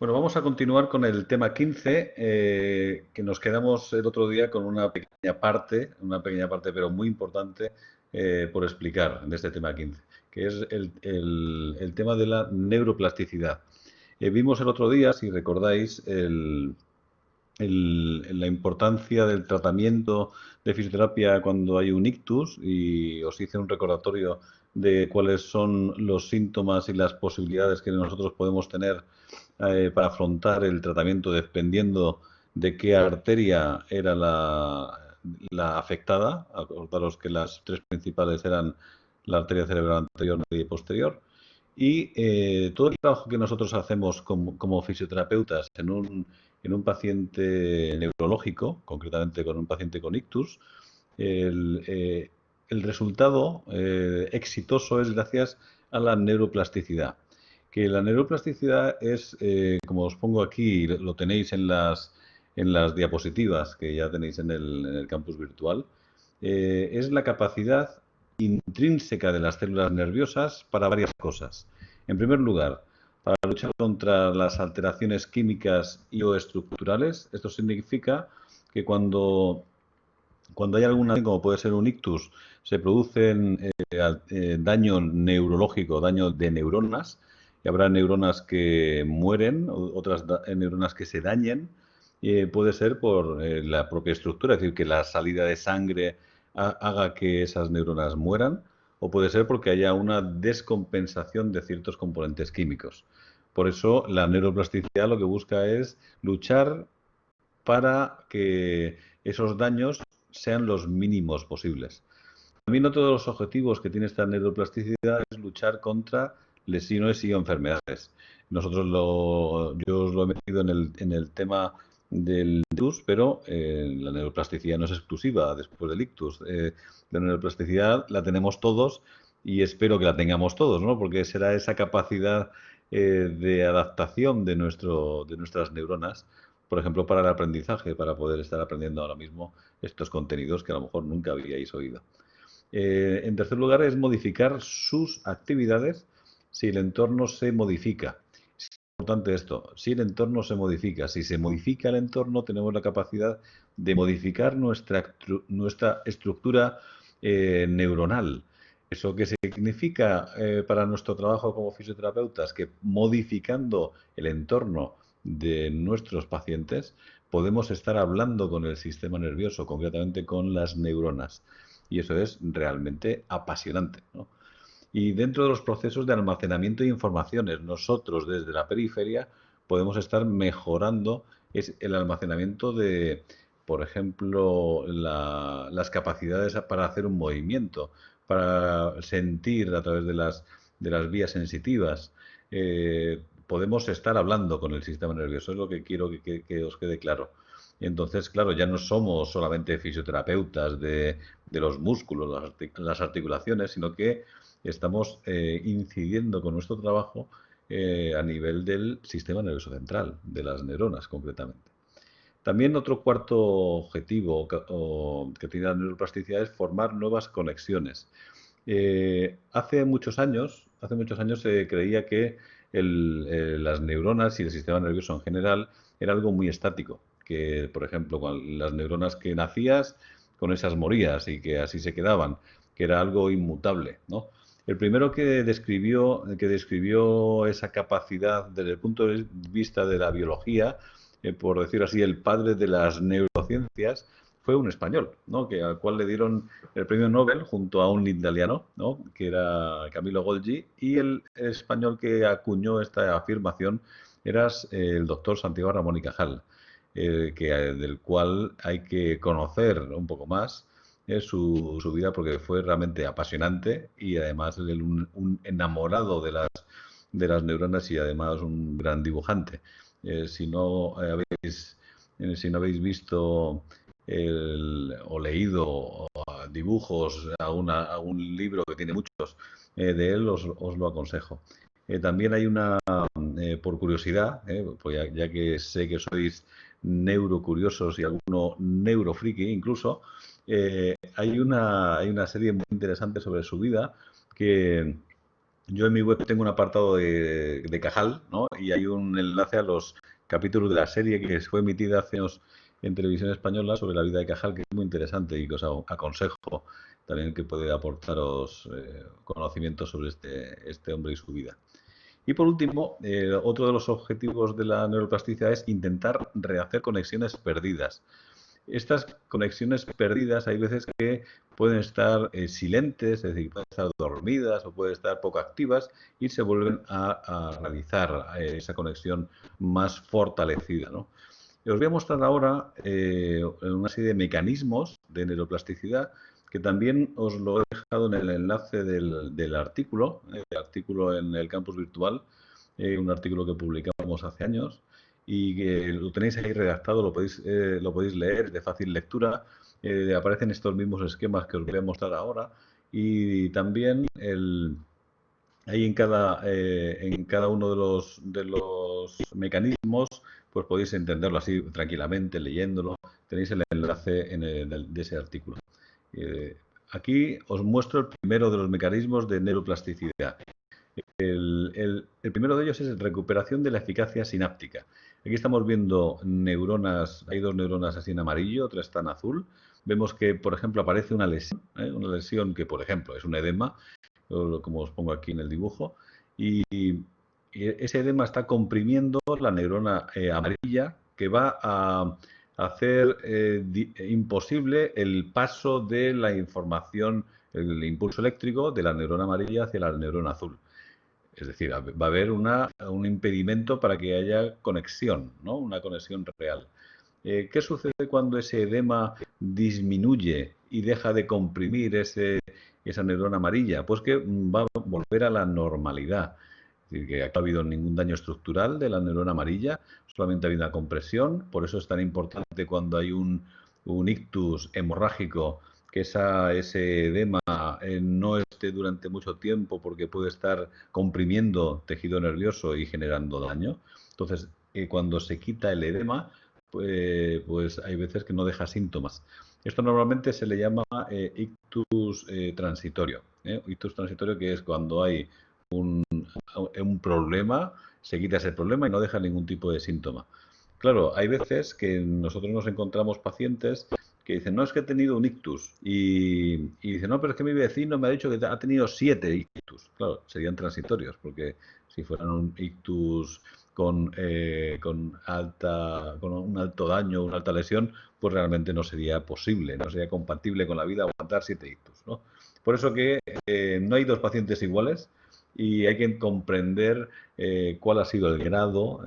Bueno, vamos a continuar con el tema 15, que nos quedamos el otro día con una pequeña parte pero muy importante por explicar de este tema 15, que es el tema de la neuroplasticidad. Vimos el otro día, si recordáis, la importancia del tratamiento de fisioterapia cuando hay un ictus y os hice un recordatorio de cuáles son los síntomas y las posibilidades que nosotros podemos tener para afrontar el tratamiento dependiendo de qué arteria era la afectada. Acordaros que las tres principales eran la arteria cerebral anterior, media y posterior. Y todo el trabajo que nosotros hacemos como fisioterapeutas en un paciente neurológico, concretamente con un paciente con ictus, el, eh, el resultado exitoso es gracias a la neuroplasticidad. Que la neuroplasticidad es, como os pongo aquí, lo tenéis en las diapositivas que ya tenéis en el campus virtual, es la capacidad intrínseca de las células nerviosas para varias cosas. En primer lugar, para luchar contra las alteraciones químicas y o estructurales. Esto significa que cuando hay alguna, como puede ser un ictus, se producen daño neurológico, daño de neuronas, y habrá neuronas que mueren, otras neuronas que se dañen, puede ser por la propia estructura, es decir, que la salida de sangre haga que esas neuronas mueran, o puede ser porque haya una descompensación de ciertos componentes químicos. Por eso la neuroplasticidad lo que busca es luchar para que esos daños sean los mínimos posibles. También otro de los objetivos que tiene esta neuroplasticidad es luchar contra lesiones y enfermedades. Yo os lo he metido en el tema del ictus, pero la neuroplasticidad no es exclusiva después del ictus. La neuroplasticidad la tenemos todos y espero que la tengamos todos, ¿no? Porque será esa capacidad de adaptación de nuestras neuronas, por ejemplo, para el aprendizaje, para poder estar aprendiendo ahora mismo estos contenidos que a lo mejor nunca habíais oído. En tercer lugar, es modificar sus actividades si el entorno se modifica. Es importante esto, si el entorno se modifica. Si se modifica el entorno, tenemos la capacidad de modificar nuestra estructura neuronal. ¿Eso qué significa para nuestro trabajo como fisioterapeutas? Que modificando el entorno de nuestros pacientes, podemos estar hablando con el sistema nervioso, concretamente con las neuronas. Y eso es realmente apasionante, ¿no? Y dentro de los procesos de almacenamiento de informaciones, nosotros desde la periferia podemos estar mejorando el almacenamiento de, por ejemplo, las capacidades para hacer un movimiento, para sentir a través de las vías sensitivas. Podemos estar hablando con el sistema nervioso, es lo que quiero que os quede claro. Entonces, claro, ya no somos solamente fisioterapeutas de los músculos, las articulaciones, sino que estamos incidiendo con nuestro trabajo a nivel del sistema nervioso central, de las neuronas concretamente. También otro cuarto objetivo que tiene la neuroplasticidad es formar nuevas conexiones. Hace muchos años se creía que las neuronas y el sistema nervioso en general era algo muy estático, que por ejemplo con las neuronas que nacías, con esas morías y que así se quedaban, que era algo inmutable, ¿no? El primero que describió esa capacidad desde el punto de vista de la biología, por decir así, el padre de las neurociencias, fue un español, ¿no? Al cual le dieron el premio Nobel junto a un italiano, ¿no? Que era Camillo Golgi, y el español que acuñó esta afirmación era el doctor Santiago Ramón y Cajal, del cual hay que conocer un poco más su vida porque fue realmente apasionante y además él un enamorado de las neuronas y además un gran dibujante. Si no habéis visto o leído dibujos, algún libro que tiene muchos de él, os lo aconsejo. También hay por curiosidad, pues ya que sé que sois neurocuriosos y alguno neurofriki incluso, hay una serie muy interesante sobre su vida que Yo en mi web tengo un apartado de Cajal, ¿no? Y hay un enlace a los capítulos de la serie que fue emitida hace años en televisión española sobre la vida de Cajal, que es muy interesante y que os aconsejo también, que puede aportaros conocimientos sobre este hombre y su vida. Y por último, otro de los objetivos de la neuroplasticidad es intentar rehacer conexiones perdidas. Estas conexiones perdidas hay veces que pueden estar silentes, es decir, pueden estar dormidas o pueden estar poco activas y se vuelven a realizar esa conexión más fortalecida, ¿no? Os voy a mostrar ahora una serie de mecanismos de neuroplasticidad que también os lo he dejado en el enlace del artículo, el artículo en el campus virtual, un artículo que publicamos hace años y que lo tenéis ahí redactado, lo podéis leer, es de fácil lectura, aparecen estos mismos esquemas que os voy a mostrar ahora y también ahí en cada uno de los mecanismos pues podéis entenderlo así tranquilamente, leyéndolo. Tenéis el enlace de ese artículo. Eh, Aquí os muestro el primero de los mecanismos de neuroplasticidad. El primero de ellos es recuperación de la eficacia sináptica. Aquí estamos viendo neuronas, hay dos neuronas así en amarillo, otra está en azul. Vemos que, por ejemplo, aparece una lesión que, por ejemplo, es un edema, como os pongo aquí en el dibujo, y ese edema está comprimiendo la neurona amarilla que va a hacer imposible el paso de la información, el impulso eléctrico de la neurona amarilla hacia la neurona azul. Es decir, va a haber un impedimento para que haya conexión, ¿no? Una conexión real. ¿Qué sucede cuando ese edema disminuye y deja de comprimir esa neurona amarilla? Pues que va a volver a la normalidad. Es decir, que aquí no ha habido ningún daño estructural de la neurona amarilla, solamente ha habido una compresión. Por eso es tan importante cuando hay un ictus hemorrágico que ese edema no esté durante mucho tiempo porque puede estar comprimiendo tejido nervioso y generando daño. Entonces, cuando se quita el edema, pues hay veces que no deja síntomas. Esto normalmente se le llama ictus transitorio. Ictus transitorio, que es cuando hay un problema, se quita ese problema y no deja ningún tipo de síntoma. Claro, hay veces que nosotros nos encontramos pacientes que dicen, no, es que he tenido un ictus. Y dicen, no, pero es que mi vecino me ha dicho que ha tenido 7 ictus. Claro, serían transitorios, porque si fueran un ictus con un alto daño, una alta lesión, pues realmente no sería posible, no sería compatible con la vida aguantar 7 ictus, ¿no? Por eso que no hay dos pacientes iguales y hay que comprender cuál ha sido el grado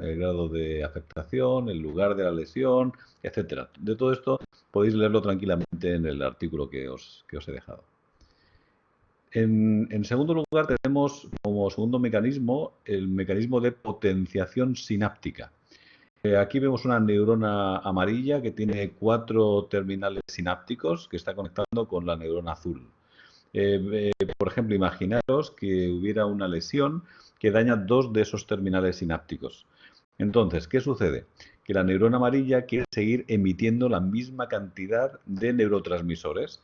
de afectación, el lugar de la lesión, etcétera. De todo esto podéis leerlo tranquilamente en el artículo que os he dejado. En segundo lugar, tenemos como segundo mecanismo el mecanismo de potenciación sináptica. Aquí vemos una neurona amarilla que tiene 4 terminales sinápticos que está conectando con la neurona azul. Por ejemplo, imaginaros que hubiera una lesión que daña 2 de esos terminales sinápticos. Entonces, ¿qué sucede? Que la neurona amarilla quiere seguir emitiendo la misma cantidad de neurotransmisores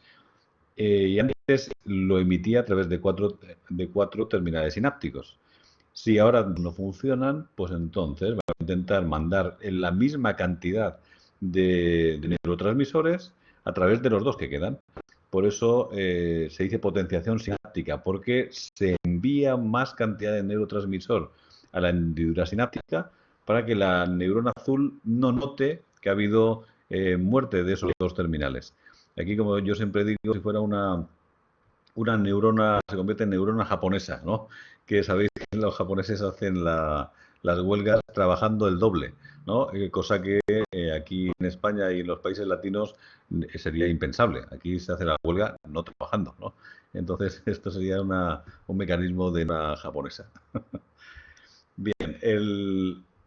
y antes lo emitía a través de cuatro terminales sinápticos. Si ahora no funcionan, pues entonces va a intentar mandar en la misma cantidad de neurotransmisores a través de los 2 que quedan. Por eso se dice potenciación sináptica, porque se envía más cantidad de neurotransmisor a la hendidura sináptica para que la neurona azul no note que ha habido muerte de esos 2 terminales. Aquí, como yo siempre digo, si fuera una neurona, se convierte en neurona japonesa, ¿no? Que sabéis que los japoneses hacen las huelgas trabajando el doble, ¿no? Cosa que aquí en España y en los países latinos sería impensable. Aquí se hace la huelga no trabajando, ¿no? Entonces, esto sería un mecanismo de una japonesa. Bien,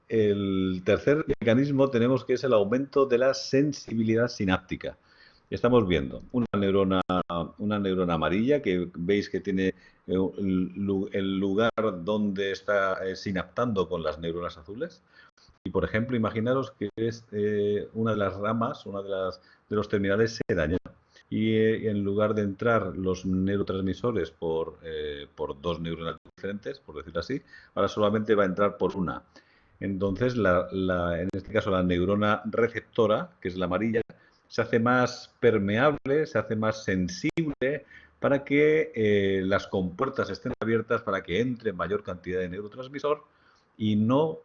el tercer mecanismo tenemos que es el aumento de la sensibilidad sináptica. Estamos viendo una neurona amarilla que veis que tiene el lugar donde está sinaptando con las neuronas azules. Y, por ejemplo, imaginaros que es una de las ramas, de los terminales se daña. y en lugar de entrar los neurotransmisores por dos neuronas diferentes, por decirlo así, ahora solamente va a entrar por una. Entonces, en este caso, la neurona receptora, que es la amarilla, se hace más permeable, se hace más sensible para que las compuertas estén abiertas para que entre mayor cantidad de neurotransmisor y no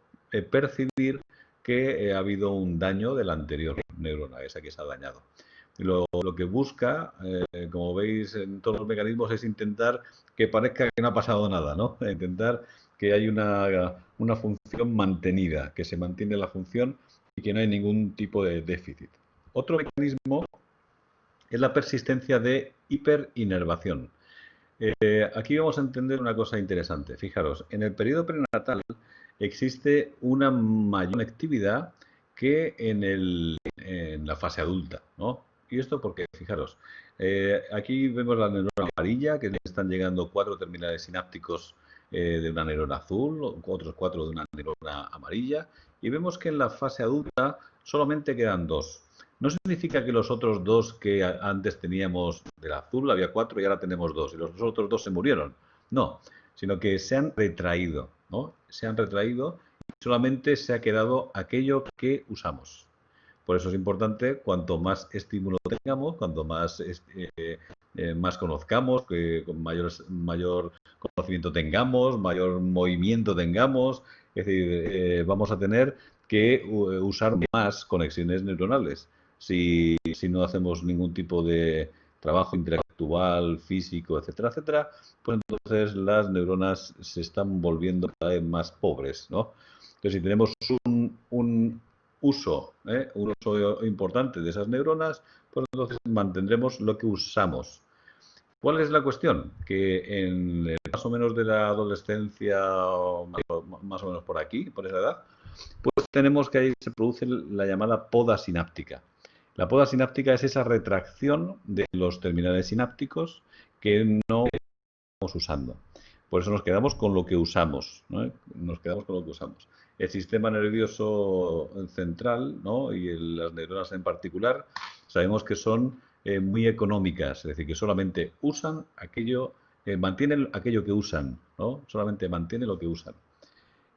percibir que ha habido un daño de la anterior neurona, esa que se ha dañado. Lo que busca, como veis en todos los mecanismos, es intentar que parezca que no ha pasado nada, ¿no? Intentar que hay una función mantenida, que se mantiene la función y que no hay ningún tipo de déficit. Otro mecanismo es la persistencia de hiperinervación. Aquí vamos a entender una cosa interesante. Fijaros, en el periodo prenatal existe una mayor conectividad que en la fase adulta, ¿no? Y esto porque, fijaros, aquí vemos la neurona amarilla, que están llegando 4 terminales sinápticos de una neurona azul, otros 4 de una neurona amarilla, y vemos que en la fase adulta solamente quedan 2. No significa que los otros 2 que antes teníamos del azul, había 4 y ahora tenemos 2, y los otros 2 se murieron. No, sino que se han retraído, ¿no? Se han retraído y solamente se ha quedado aquello que usamos. Por eso es importante, cuanto más estímulo tengamos, cuanto más, más conozcamos, que con mayor conocimiento tengamos, mayor movimiento tengamos, es decir, vamos a tener que usar más conexiones neuronales. Si no hacemos ningún tipo de trabajo intelectual, físico, etcétera, etcétera, pues entonces las neuronas se están volviendo cada vez más pobres, ¿no? Entonces, si tenemos un uso importante de esas neuronas, pues entonces mantendremos lo que usamos. ¿Cuál es la cuestión? Que en más o menos de la adolescencia, más o menos por aquí, por esa edad, pues tenemos que ahí se produce la llamada poda sináptica. La poda sináptica es esa retracción de los terminales sinápticos que no estamos usando. Por eso nos quedamos con lo que usamos, ¿no? Nos quedamos con lo que usamos. El sistema nervioso central, ¿no? Y las neuronas en particular, sabemos que son muy económicas, es decir, que solamente usan aquello, mantienen aquello que usan, ¿no? Solamente mantienen lo que usan.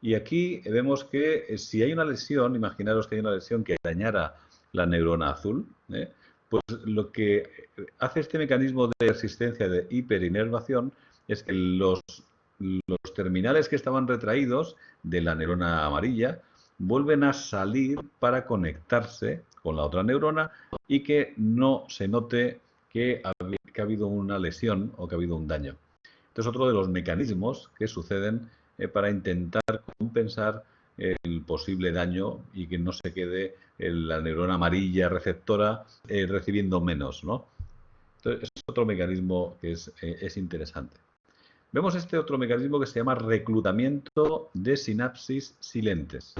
Y aquí vemos que si hay una lesión, imaginaros que hay una lesión que dañara la neurona azul, pues lo que hace este mecanismo de resistencia de hiperinervación es que los terminales que estaban retraídos de la neurona amarilla vuelven a salir para conectarse con la otra neurona y que no se note que ha habido una lesión o que ha habido un daño. Este es otro de los mecanismos que suceden para intentar compensar el posible daño y que no se quede la neurona amarilla receptora recibiendo menos, ¿no? Entonces, es otro mecanismo que es interesante. Vemos este otro mecanismo que se llama reclutamiento de sinapsis silentes.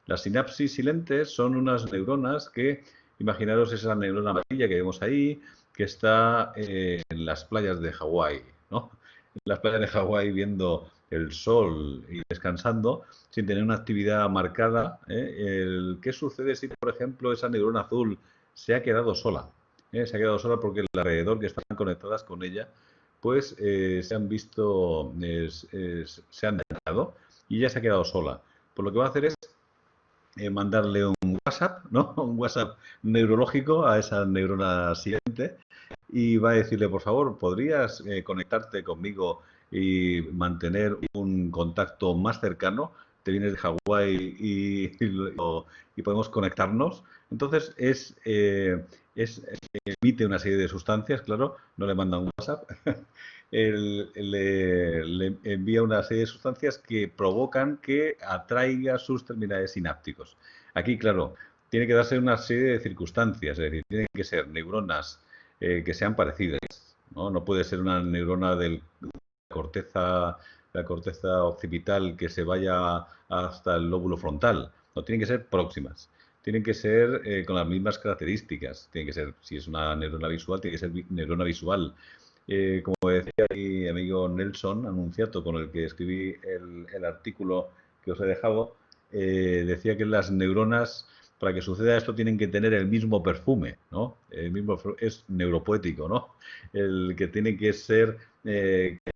Las sinapsis silentes son unas neuronas que, imaginaros esa neurona amarilla que vemos ahí, que está en las playas de Hawái, ¿no? En las playas de Hawái viendo el sol y descansando sin tener una actividad marcada. ¿Qué sucede si, por ejemplo, esa neurona azul se ha quedado sola? Se ha quedado sola porque alrededor que están conectadas con ella, pues se han visto, se han dañado y ya se ha quedado sola. Pues lo que va a hacer es mandarle un WhatsApp, ¿no? Un WhatsApp neurológico a esa neurona siguiente y va a decirle, por favor, ¿podrías conectarte conmigo y mantener un contacto más cercano? Te vienes de Hawái y podemos conectarnos. Entonces, emite una serie de sustancias, claro, no le manda un WhatsApp, le envía una serie de sustancias que provocan que atraiga sus terminales sinápticos. Aquí, claro, tiene que darse una serie de circunstancias, es decir, tienen que ser neuronas que sean parecidas, ¿no? No puede ser una neurona de la corteza occipital que se vaya hasta el lóbulo frontal, no, tienen que ser próximas. Tienen que ser con las mismas características. Tiene que ser, si es una neurona visual, tiene que ser neurona visual. Como decía mi amigo Nelson Anunciato, con el que escribí el artículo que os he dejado, decía que las neuronas para que suceda esto tienen que tener el mismo perfume, ¿no? El mismo es neuropoético, ¿no? El que tiene que ser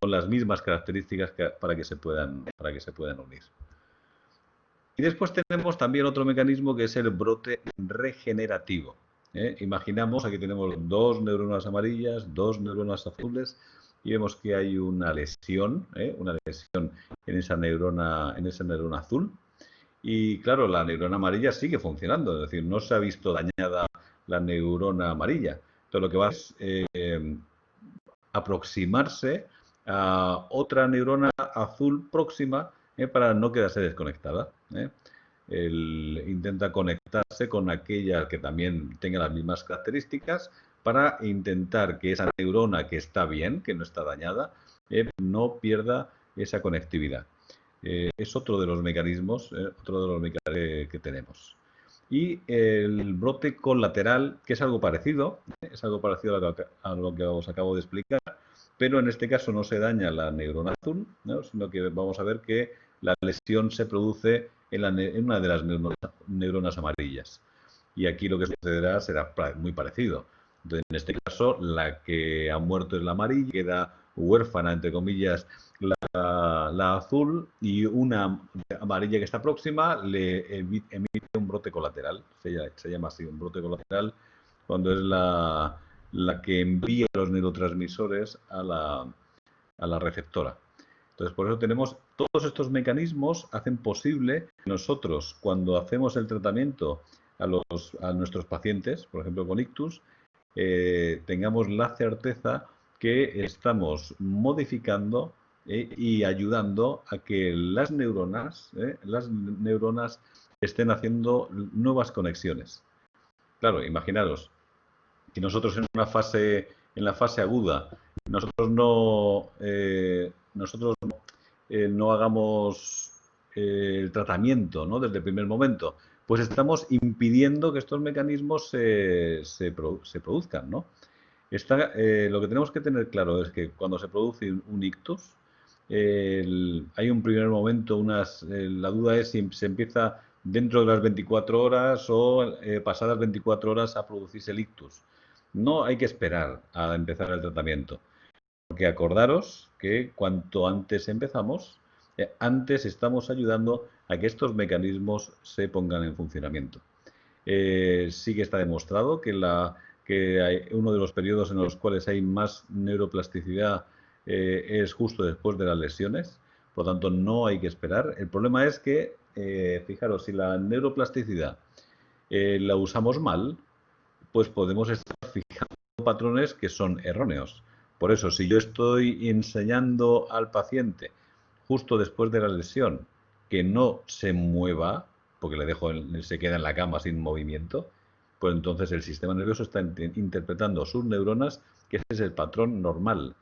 con las mismas características para que se puedan unir. Y después tenemos también otro mecanismo que es el brote regenerativo. Imaginamos, aquí tenemos dos neuronas amarillas, dos neuronas azules, y vemos que hay una lesión en esa neurona azul. Y claro, la neurona amarilla sigue funcionando, es decir, no se ha visto dañada la neurona amarilla. Entonces lo que va es aproximarse a otra neurona azul próxima para no quedarse desconectada. Intenta conectarse con aquella que también tenga las mismas características para intentar que esa neurona que está bien, que no está dañada, no pierda esa conectividad. Es otro de los mecanismos, que tenemos. Y el brote colateral, que es algo parecido, a lo que os acabo de explicar, pero en este caso no se daña la neurona azul, ¿no? Sino que vamos a ver que la lesión se produce en una de las neuronas amarillas. Y aquí lo que sucederá será muy parecido. Entonces, en este caso, la que ha muerto es la amarilla, queda huérfana, entre comillas, la azul, y una amarilla que está próxima le emite un brote colateral. Se llama así, un brote colateral, cuando es la que envía los neurotransmisores a la receptora. Entonces, por eso tenemos todos estos mecanismos, hacen posible que nosotros, cuando hacemos el tratamiento a nuestros pacientes, por ejemplo con ictus, tengamos la certeza que estamos modificando y ayudando a que las neuronas estén haciendo nuevas conexiones. Claro, imaginaros, si nosotros en la fase aguda, no hagamos el tratamiento, ¿no? Desde el primer momento, pues estamos impidiendo que estos mecanismos se produzcan, ¿no? Lo que tenemos que tener claro es que cuando se produce un ictus, hay un primer momento, la duda es si se empieza dentro de las 24 horas o pasadas 24 horas a producirse el ictus. No hay que esperar a empezar el tratamiento, porque acordaros que cuanto antes empezamos, antes estamos ayudando a que estos mecanismos se pongan en funcionamiento. Sí que está demostrado que uno de los periodos en los cuales hay más neuroplasticidad es justo después de las lesiones, por lo tanto no hay que esperar. El problema es que, fijaros, si la neuroplasticidad la usamos mal, pues podemos estar fijando patrones que son erróneos. Por eso, si yo estoy enseñando al paciente justo después de la lesión que no se mueva, porque se queda en la cama sin movimiento, pues entonces el sistema nervioso está interpretando sus neuronas que ese es el patrón normal.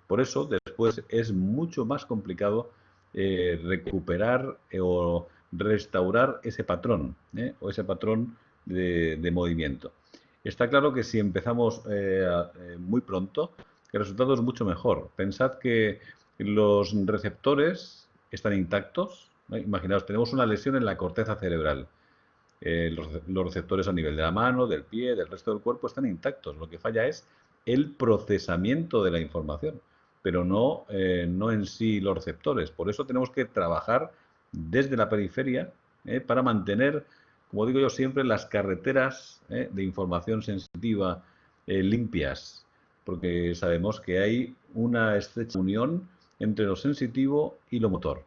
Por eso después es mucho más complicado recuperar o restaurar ese patrón o ese patrón de movimiento. Está claro que si empezamos muy pronto, el resultado es mucho mejor. Pensad que los receptores están intactos, ¿no? Imaginaos, tenemos una lesión en la corteza cerebral. Los receptores a nivel de la mano, del pie, del resto del cuerpo están intactos. Lo que falla es el procesamiento de la información, pero no en sí los receptores. Por eso tenemos que trabajar desde la periferia para mantener, como digo yo siempre, las carreteras de información sensitiva limpias, porque sabemos que hay una estrecha unión entre lo sensitivo y lo motor.